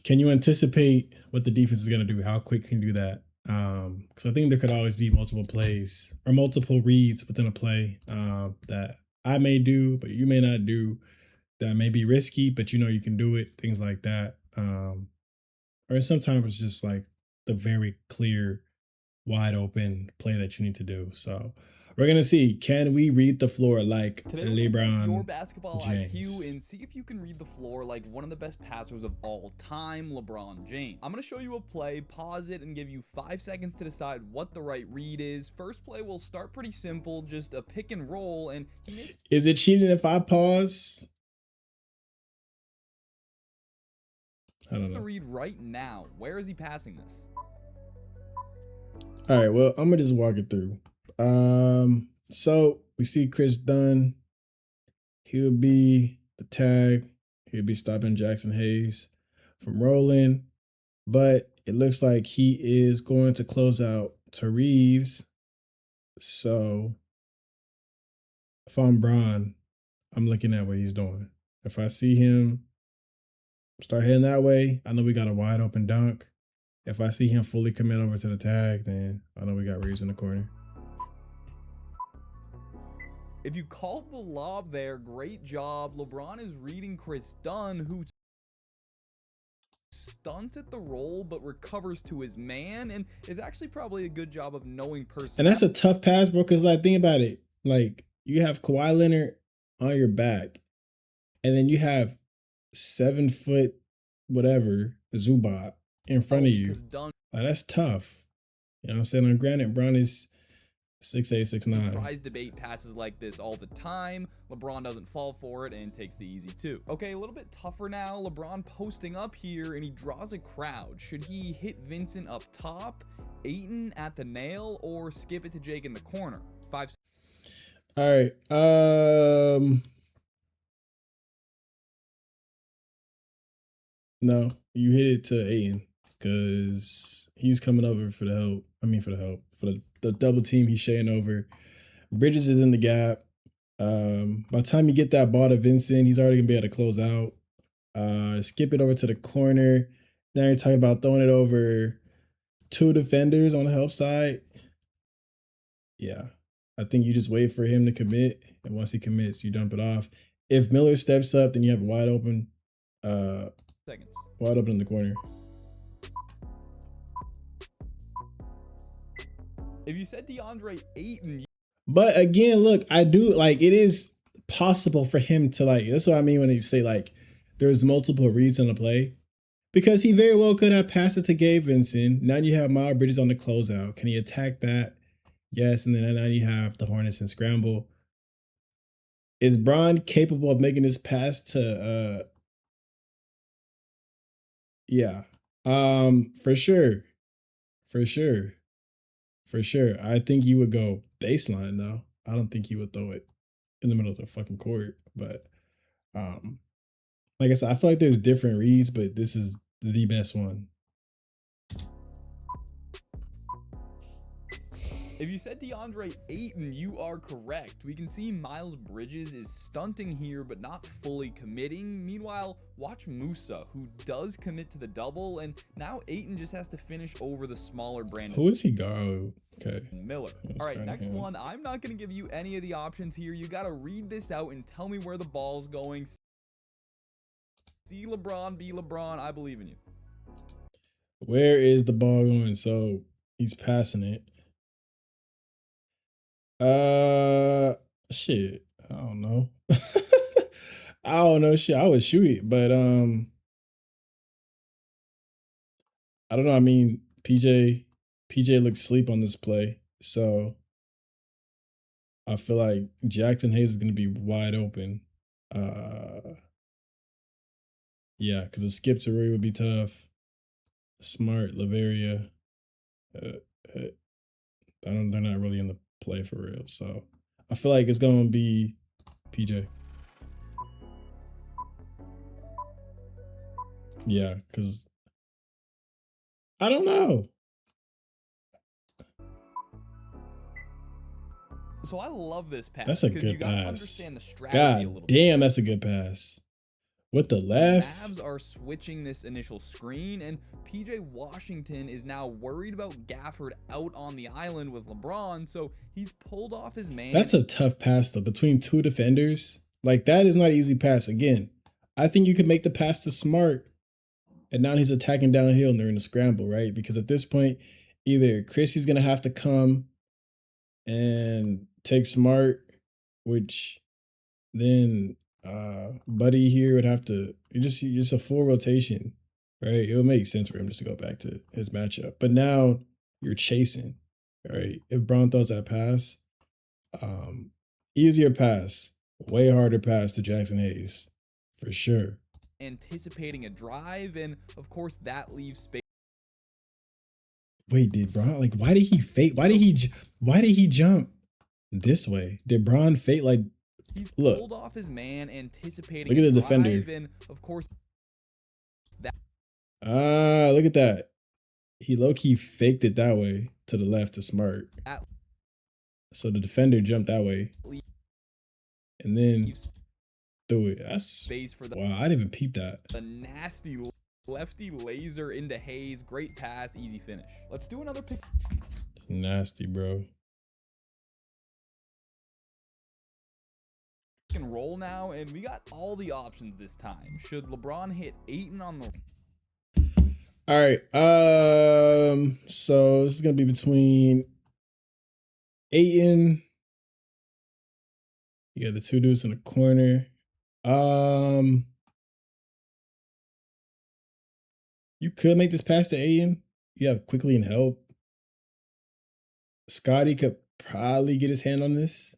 Can you anticipate what the defense is going to do? How quick can you do that? Because I think there could always be multiple plays or multiple reads within a play that I may do, but you may not do. That may be risky, but you know you can do it. Things like that. Or sometimes it's just like the very clear, wide open play that you need to do. So we're gonna see. Can we read the floor like Today we're gonna test your LeBron basketball IQ James? and see if you can read the floor like one of the best passers of all time, LeBron James. I'm gonna show you a play, pause it, and give you 5 seconds to decide what the right read is. First play will start pretty simple, just a pick and roll, and Is it cheating if I pause? I don't the know. read right now. Where is he passing this? All right, well, I'm gonna just walk it through. So we see Chris Dunn. He'll be the tag. He'll be stopping Jackson Hayes from rolling, but it looks like he is going to close out to Reeves. So if I'm Bron, I'm looking at what he's doing. If I see him start heading that way, I know we got a wide open dunk. If I see him fully commit over to the tag, then I know we got Reeves in the corner. If you called the lob there, great job. LeBron is reading Chris Dunn, who stunts at the roll but recovers to his man, and is actually probably a good job of knowing personnel. And that's a tough pass, bro, because like think about it. Like you have Kawhi Leonard on your back, and then you have 7 foot whatever Zubac in front of you. Like that's tough. You know what I'm saying? Now, granted, Bron is 6'8", 6'9". Tries to bait passes like this all the time. LeBron doesn't fall for it and takes the easy 2. Okay, a little bit tougher now. LeBron posting up here and he draws a crowd. Should he hit Vincent up top, Ayton at the nail, or skip it to Jake in the corner? 5 seconds. All right. No, you hit it to Ayton because he's coming over for the help. I mean, for the double team he's shaying over. Bridges is in the gap. By the time you get that ball to Vincent, he's already gonna be able to close out. Skip it over to the corner. Now you're talking about throwing it over 2 defenders on the help side. Yeah, I think you just wait for him to commit, and once he commits, you dump it off. If Miller steps up, then you have wide open. Seconds. Wide open in the corner. If you said DeAndre Ayton, but again, look, I do like it is possible for him to like. That's what I mean when you say like there's multiple reads on the play, because he very well could have passed it to Gabe Vincent. Now you have Miles Bridges on the closeout. Can he attack that? Yes, and then now you have the Hornets and scramble. Is Bron capable of making this pass to? Yeah, for sure, for sure. For sure. I think you would go baseline though. I don't think you would throw it in the middle of the fucking court. But like I said, I feel like there's different reads, but this is the best one. If you said DeAndre Ayton, you are correct. We can see Miles Bridges is stunting here, but not fully committing. Meanwhile, watch Musa, who does commit to the double, and now Ayton just has to finish over the smaller Brandon. Who is he go? Okay. Miller. All right, next one. I'm not going to give you any of the options here. You got to read this out and tell me where the ball's going. See LeBron, be LeBron. I believe in you. Where is the ball going? So he's passing it. Shit. I don't know. I don't know. Shit. I would shoot it, but I don't know. I mean, PJ looks asleep on this play, so I feel like Jackson Hayes is gonna be wide open. Yeah, because the skip to Ray would be tough. Smart, Laveria. They're not really in the play for real. So I feel like it's gonna be PJ. Yeah, because I don't know. So I love this pass. That's a good you gotta pass. understand the strategy a little God damn, that's a good pass. With the The left? Mavs are switching this initial screen, and PJ Washington is now worried about Gafford out on the island with LeBron, so he's pulled off his man. That's a tough pass, though, between two defenders. Like, that is not an easy pass. Again, I think you could make the pass to Smart, and now he's attacking downhill and they're in a scramble, right? Because at this point, either Chrissy's going to have to come and take Smart, which then Buddy here would have to just a full rotation, right? It would make sense for him just to go back to his matchup. But now you're chasing, right? If Braun throws that pass, easier pass, way harder pass to Jackson Hayes, for sure. Anticipating a drive, and of course that leaves space. Wait, did Braun why did he fake? Why did he jump this way? Did Braun fake He's look? Pulled off his man, anticipating. Look at the a drive, defender. and of course that. Look at that. He low-key faked it that way to the left to Smart. So the defender jumped that way. And then threw it. That's space for the. Wow, I didn't even peep that. The nasty lefty laser into Hayes. Great pass, easy finish. Let's do another pick. Nasty, bro. And roll now, and we got all the options this time. Should LeBron hit Ayton on the. All right. So this is gonna be between Ayton. You got the two dudes in the corner. You could make this pass to Ayton. You have Quickly and help. Scotty could probably get his hand on this.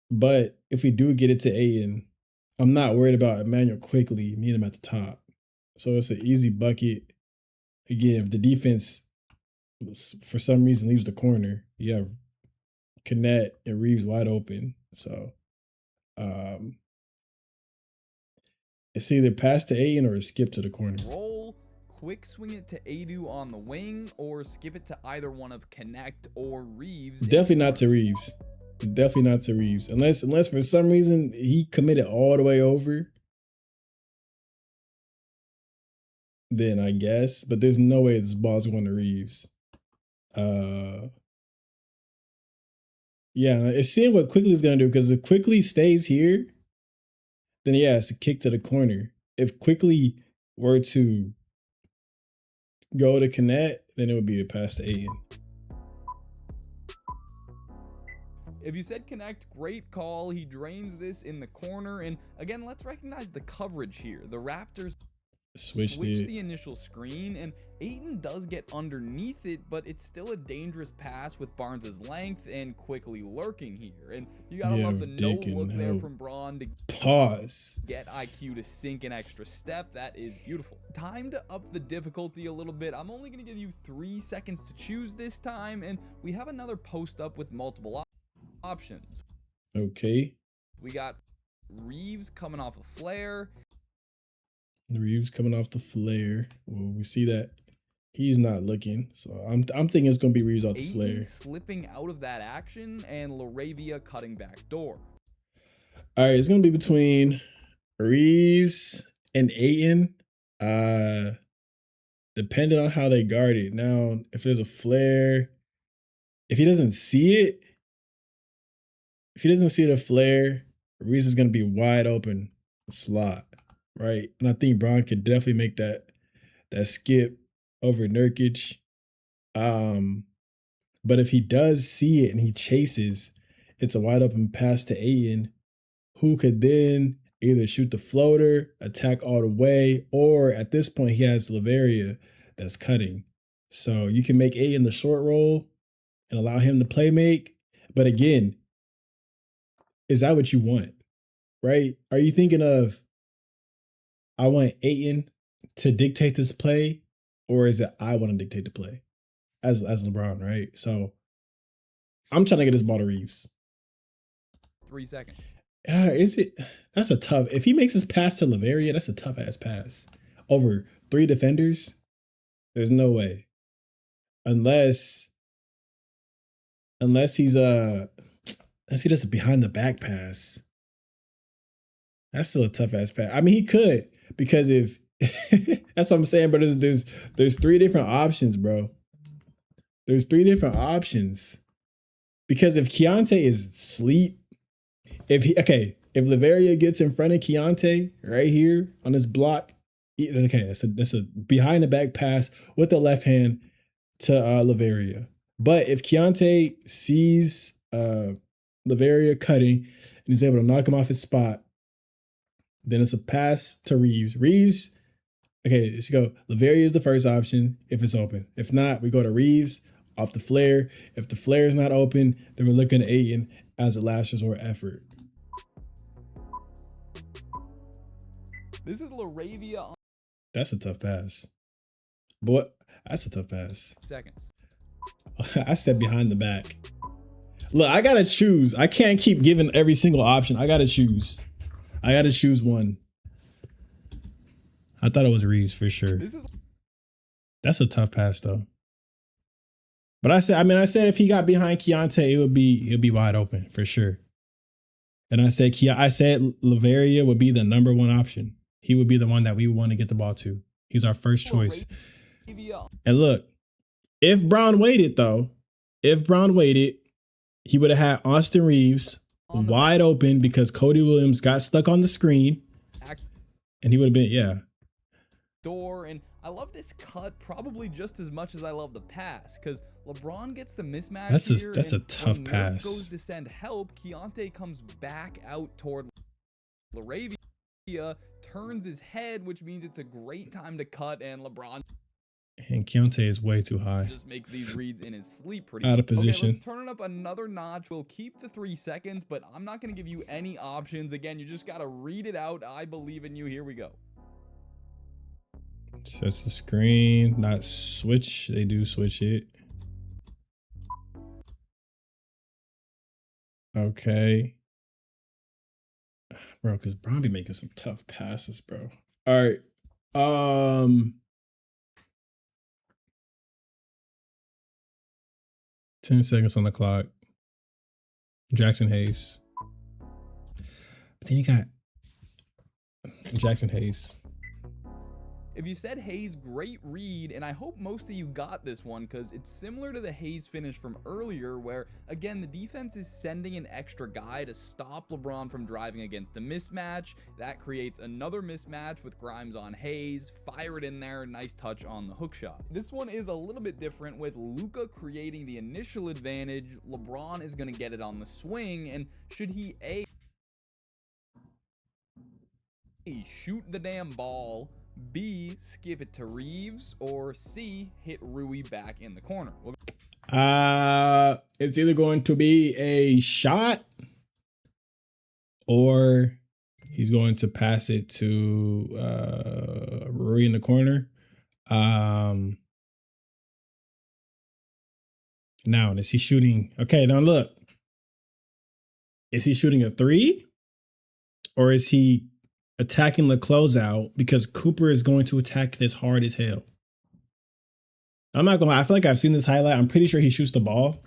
But if we do get it to Ayton, I'm not worried about Emmanuel Quickly meeting him at the top. So it's an easy bucket. Again, if the defense for some reason leaves the corner, you have Knet and Reeves wide open. So it's either pass to Ayton or a skip to the corner. Roll, quick swing it to Adu on the wing, or skip it to either one of Connect or Reeves. Definitely not to Reeves. Definitely not to Reeves. Unless for some reason he committed all the way over. Then I guess. But there's no way this ball's going to Reeves. Yeah, it's seeing what Quickly's going to do, because if Quickly stays here, then yeah, it's a kick to the corner. If Quickly were to go to Connect, then it would be a pass to Ayton. If you said Connect, great call. He drains this in the corner. And again, let's recognize the coverage here. The Raptors switch the initial screen, and Ayton does get underneath it, but it's still a dangerous pass with Barnes' length and Quickly lurking here. And you gotta love the no look there from Braun to pause. Get IQ to sink an extra step. That is beautiful. Time to up the difficulty a little bit. I'm only gonna give you 3 seconds to choose this time, and we have another post up with multiple options. Okay. We got Reeves coming off a flare. Reeves coming off the flare. Well, we see that he's not looking, so I'm thinking it's gonna be Reeves off the flare. Slipping out of that action, and Laravia cutting back door. All right, it's gonna be between Reeves and Ayton. Depending on how they guard it. Now, if there's a flare, if he doesn't see the flare, Reeves is gonna be wide open slot. Right, and I think Braun could definitely make that skip over Nurkic. But if he does see it and he chases, it's a wide open pass to Ayton, who could then either shoot the floater, attack all the way, or at this point he has Laveria that's cutting. So you can make Ayton the short roll and allow him to play make. But again, is that what you want? Right? Are you thinking of, I want Ayton to dictate this play, or is it I want to dictate the play as LeBron, right? So I'm trying to get this ball to Reeves. 3 seconds. Is it? That's a tough. If he makes his pass to Laveria, that's a tough ass pass over 3 defenders. There's no way, unless he does a behind the back pass. That's still a tough ass pass. I mean, he could, because if that's what I'm saying, but there's three different options, bro. There's three different options. Because if Keontae is asleep, if Laveria gets in front of Keontae right here on this block, okay, that's a behind the back pass with the left hand to Laveria. But if Keontae sees Laveria cutting and is able to knock him off his spot, then it's a pass to Reeves. Reeves, okay, let's go. Laveria is the first option if it's open. If not, we go to Reeves off the flare. If the flare is not open, then we're looking at Ayton as a last resort effort. This is Laravia. That's a tough pass. Boy, that's a tough pass. Seconds. I said behind the back. Look, I gotta choose. I can't keep giving every single option. I gotta choose. I gotta choose one. I thought it was Reeves for sure. That's a tough pass though. But I said if he got behind Keontae, it would be wide open for sure. And I said Laveria would be the number one option. He would be the one that we would want to get the ball to. He's our first choice. And look, if Brown waited, he would have had Austin Reeves wide open because Cody Williams got stuck on the screen. And he would have been, yeah. And I love this cut probably just as much as I love the pass, because LeBron gets the mismatch. That's a tough pass. Goes to send help. Keontae comes back out toward Laravia, turns his head, which means it's a great time to cut, and LeBron. And Keontae is way too high. Just makes these reads in his sleep pretty out of position. Okay, let's turn it up another notch. We'll keep the 3 seconds, but I'm not going to give you any options. Again, you just got to read it out. I believe in you. Here we go. Sets the screen, not switch. They do switch it. Okay. Bro, because Bron be making some tough passes, bro. All right. 10 seconds on the clock. Jackson Hayes. But then you got Jackson Hayes. If you said Hayes, great read, and I hope most of you got this one because it's similar to the Hayes finish from earlier where, again, the defense is sending an extra guy to stop LeBron from driving against a mismatch. That creates another mismatch with Grimes on Hayes. Fire it in there. Nice touch on the hook shot. This one is a little bit different with Luka creating the initial advantage. LeBron is going to get it on the swing, and should he shoot the damn ball, B, skip it to Reeves, or C, hit Rui back in the corner? It's either going to be a shot or he's going to pass it to Rui in the corner. Now, is he shooting? Okay, now look. Is he shooting a 3? Or is he attacking the closeout because Cooper is going to attack this hard as hell? I'm not gonna lie, I feel like I've seen this highlight. I'm pretty sure he shoots the ball.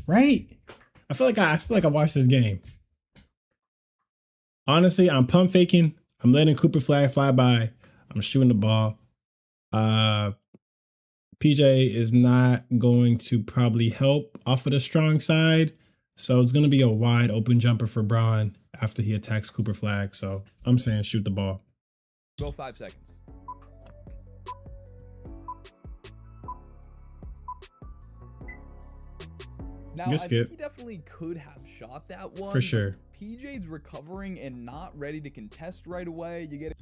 Right? I feel like I watched this game. Honestly, I'm pump faking. I'm letting Cooper flag fly by. I'm shooting the ball. PJ is not going to probably help off of the strong side. So it's gonna be a wide open jumper for Bron after he attacks Cooper flag. So I'm saying shoot the ball. Go 5 seconds. Now, I think he definitely could have shot that one. For sure. PJ's recovering and not ready to contest right away. You get it.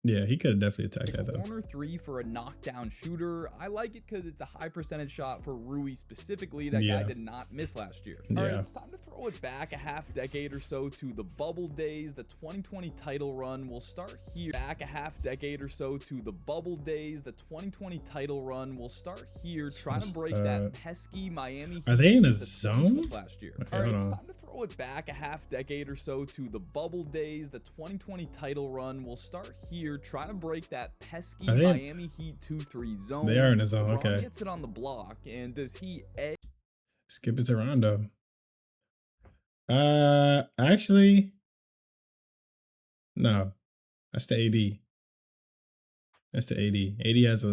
Yeah, he could have definitely attacked that though. Corner 3 for a knockdown shooter. I like it because it's a high percentage shot for Rui specifically. That guy did not miss last year. All right, it's time to throw it back a half decade or so to the bubble days. The 2020 title run will start here. Back a half decade or so to the bubble days. The 2020 title run will start here. Trying to break that pesky Miami Heat. Are they in a zone? Last year. Okay, all right, hold on. it's time to throw it back a half decade or so to the bubble days. The 2020 title run will start here. Trying to break that pesky Miami Heat 2-3 zone. They are in a zone. Okay. Gets it on the block, and does he skip it to Rondo? Actually, No, that's the AD. That's the AD. AD has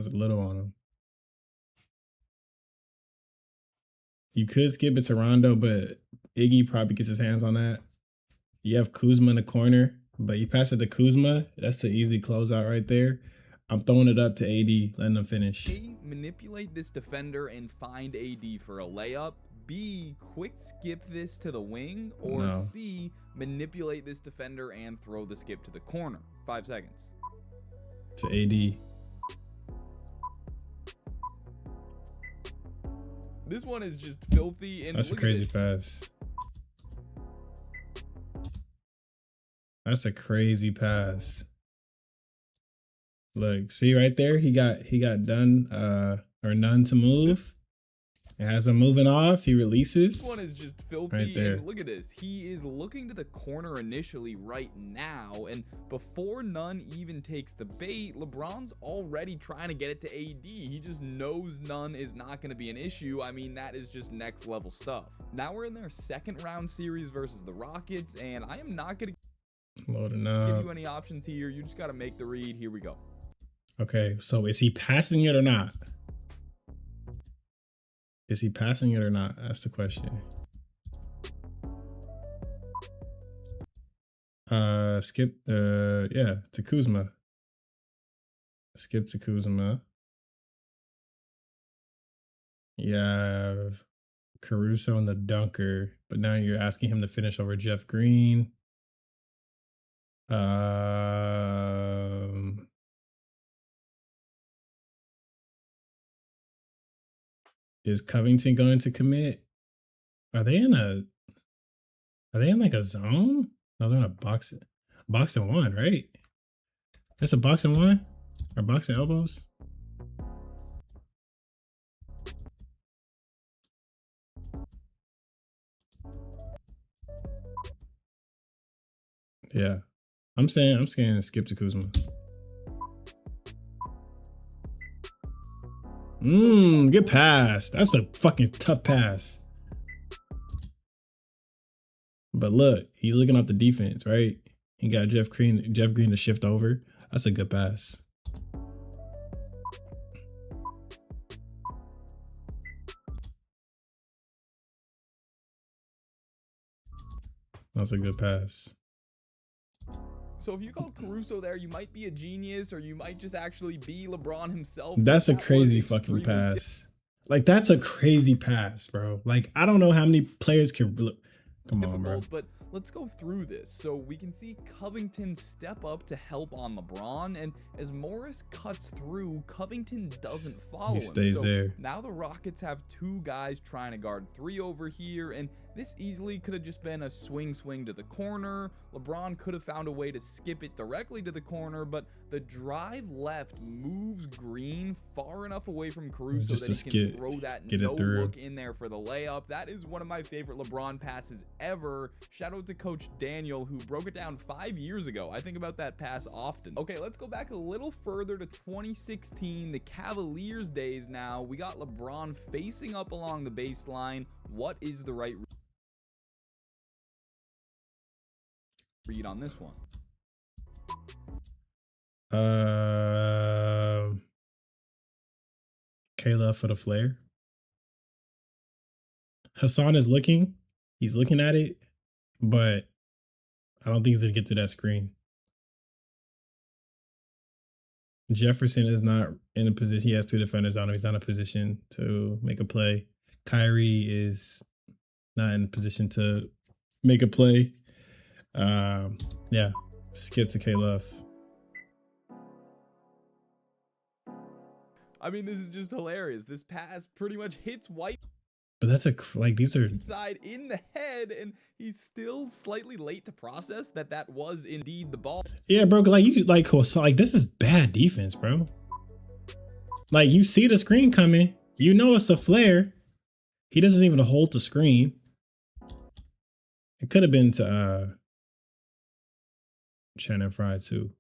a little on him. You could skip it to Rondo, but Iggy probably gets his hands on that. You have Kuzma in the corner, but you pass it to Kuzma. That's an easy closeout right there. I'm throwing it up to AD, letting them finish. A, manipulate this defender and find AD for a layup. B, quick skip this to the wing. Or No. C, manipulate this defender and throw the skip to the corner. 5 seconds. To AD. This one is just filthy. And That's a crazy pass. That's a crazy pass. Look, see right there, he got done or none to move. It has him moving off. He releases. This one is just filthy. Right there. And look at this. He is looking to the corner initially right now. And before Nunn even takes the bait, LeBron's already trying to get it to AD. He just knows Nunn is not going to be an issue. I mean, that is just next level stuff. Now we're in their second round series versus the Rockets. And I am not going to Loading give up. you any options here. You just got to make the read. Here we go. Okay, so is he passing it or not? Is he passing it or not? That's the question. Skip, yeah, to Kuzma. Skip to Kuzma. You have Caruso and the dunker, but now you're asking him to finish over Jeff Green. Is Covington going to commit? Are they in like a zone? No, they're in a box and one, right? That's a box and one? Or box and elbows? Yeah. I'm saying skip to Kuzma. Good pass. That's a fucking tough pass. But look, he's looking off the defense, right? He got Jeff Green to shift over. That's a good pass. That's a good pass. So if you called Caruso there, you might be a genius, or you might just actually be LeBron himself. That's a That was crazy fucking pass. Like, that's a crazy pass, bro. Like, I don't know how many players can look. Come on, bro. But let's go through this. So we can see Covington step up to help on LeBron, and as Morris cuts through, Covington doesn't follow him. He stays there. Now the Rockets have two guys trying to guard three over here, and this easily could have just been a swing to the corner. LeBron could have found a way to skip it directly to the corner, but the drive left moves Green far enough away from Caruso Just that he can throw that no look in there for the layup. That is one of my favorite LeBron passes ever. Shout out to Coach Daniel, who broke it down 5 years ago. I think about that pass often. Okay, let's go back a little further to 2016, the Cavaliers days now. We got LeBron facing up along the baseline. What is the right read on this one? Kayla for the flare. Hassan is looking. He's looking at it, but I don't think he's gonna get to that screen. Jefferson is not in a position. He has two defenders on him. He's not in a position to make a play. Kyrie is not in a position to make a play. Yeah, skip to K-Love. I mean, this is just hilarious. This pass pretty much hits White. But that's these are side in the head, and he's still slightly late to process that was indeed the ball. Yeah, bro. Like this is bad defense, bro. Like, you see the screen coming, you know it's a flare. He doesn't even hold the screen. It could have been to Shannon Fry too.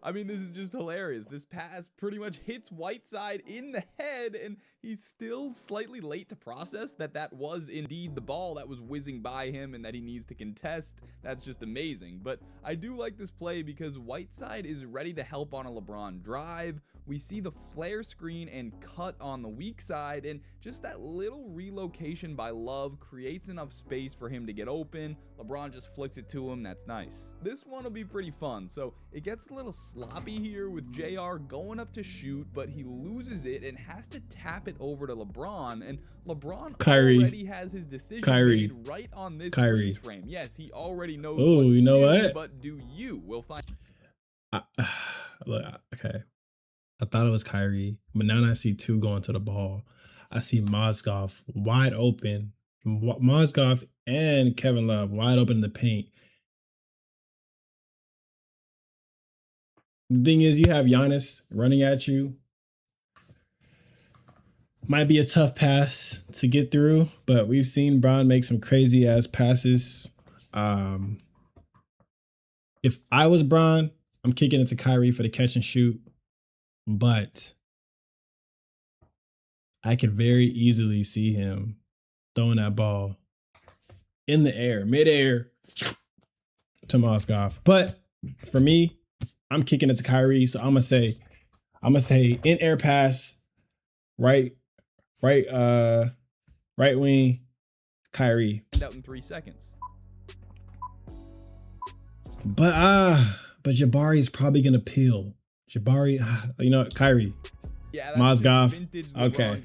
I mean, this is just hilarious. This pass pretty much hits Whiteside in the head, and he's still slightly late to process that that was indeed the ball that was whizzing by him and that he needs to contest. That's just amazing. But I do like this play because Whiteside is ready to help on a LeBron drive. We see the flare screen and cut on the weak side, and just that little relocation by Love creates enough space for him to get open. LeBron just flicks it to him. That's nice. This one will be pretty fun. So it gets a little sloppy here with JR going up to shoot, but he loses it and has to tap it over to LeBron, and LeBron already has his decision made right on this freeze frame. Yes, he already knows. Oh, you know what? But do you? We'll find. Look, okay. I thought it was Kyrie, but now I see two going to the ball. I see Mozgov wide open. Mozgov and Kevin Love wide open in the paint. The thing is, you have Giannis running at you. Might be a tough pass to get through, but we've seen Bron make some crazy ass passes. If I was Bron, I'm kicking it to Kyrie for the catch and shoot. But I could very easily see him throwing that ball in the air, midair to Mozgov. But for me, I'm kicking it to Kyrie. So I'm gonna say in air pass, right wing, Kyrie. Out in 3 seconds. But Jabari is probably gonna peel. Jabari, you know what, Kyrie. Yeah, Mozgov. Okay,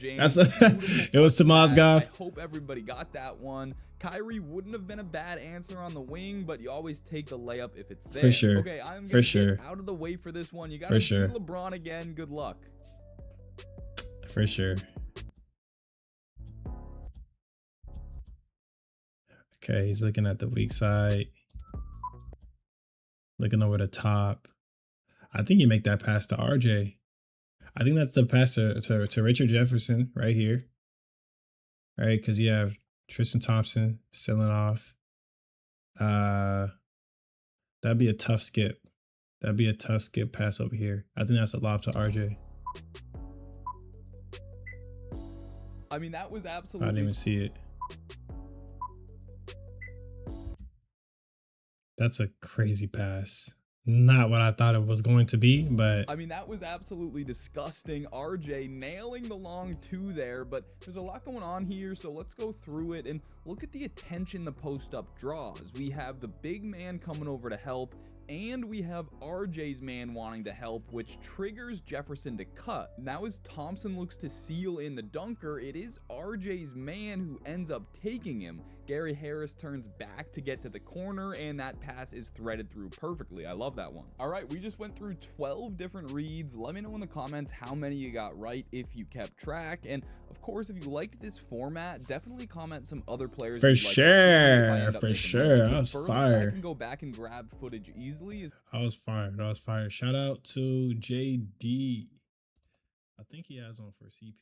it was to Mozgov. I hope everybody got that one. Kyrie wouldn't have been a bad answer on the wing, but you always take the layup if it's there. For sure. Okay, I'm gonna get out of the way for this one. You got to see LeBron again. Good luck. For sure. Okay, he's looking at the weak side. Looking over the top. I think you make that pass to RJ. I think that's the pass to Richard Jefferson right here. Right, because you have Tristan Thompson selling off. That'd be a tough skip. That'd be a tough skip pass over here. I think that's a lob to RJ. I mean, that was absolutely. I didn't even see it. That's a crazy pass. Not what I thought it was going to be, but I mean, that was absolutely disgusting. RJ nailing the long two there, but there's a lot going on here, so let's go through it and look at the attention the post-up draws. We have the big man coming over to help, and we have RJ's man wanting to help, which triggers Jefferson to cut. Now as Thompson looks to seal in the dunker, it is RJ's man who ends up taking him. Gary Harris turns back to get to the corner, and that pass is threaded through perfectly. I love that one. All right, we just went through 12 different reads. Let me know in the comments how many you got right if you kept track. And of course, if you liked this format, definitely comment some other players. For sure. I was fired. I can go back and grab footage easily. I was fired. Shout out to JD. I think he has one for CP.